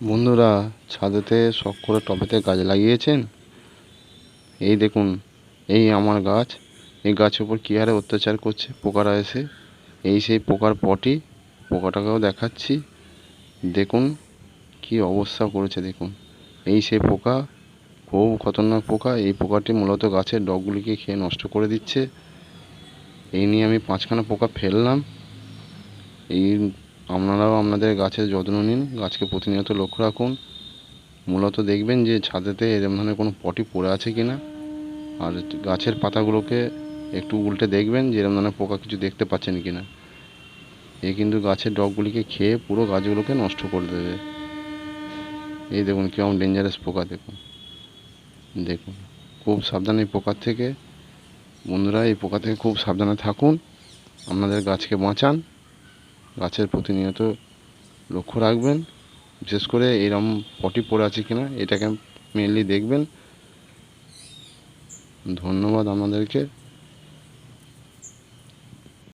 বন্ধুরা, ছাদেতে শখ করে টবেতে গাছ লাগিয়েছেন। এই দেখুন, এই আমার গাছ। এই গাছের উপর কী হারে অত্যাচার করছে পোকারা এসে। এই সেই পোকার পটি, পোকাটাকেও দেখাচ্ছি। দেখুন কি অবস্থা করেছে দেখুন। এই সেই পোকা, খুব খতরনাক পোকা। এই পোকাটি মূলত গাছের ডগগুলিকে খেয়ে নষ্ট করে দিচ্ছে। এই নিয়ে আমি 5খানা পোকা ফেললাম। এই আপনারাও আপনাদের গাছের যত্ন নিন, গাছকে প্রতিনিয়ত লক্ষ্য রাখুন। মূলত দেখবেন যে ছাদেতে এরকম ধরনের কোনো পটি পড়ে আছে কিনা, আর গাছের পাতাগুলোকে একটু উল্টে দেখবেন যে এরকম ধরনের পোকা কিছু দেখতে পাচ্ছেন কিনা। এ কিন্তু গাছের ডগগুলিকে খেয়ে পুরো গাছগুলোকে নষ্ট করে দেবে। এই দেখুন কেমন ডেঞ্জারাস পোকা। দেখুন দেখুন খুব সাবধানে এই পোকার থেকে। বন্ধুরা, এই পোকা থেকে খুব সাবধানে থাকুন, আপনাদের গাছকে বাঁচান। গাছের প্রতিনিয়ত লক্ষ্য রাখবেন, বিশেষ করে এরকম পটি পড়ে আছে কিনা এটাকে মেনলি দেখবেন। ধন্যবাদ আপনাদেরকে।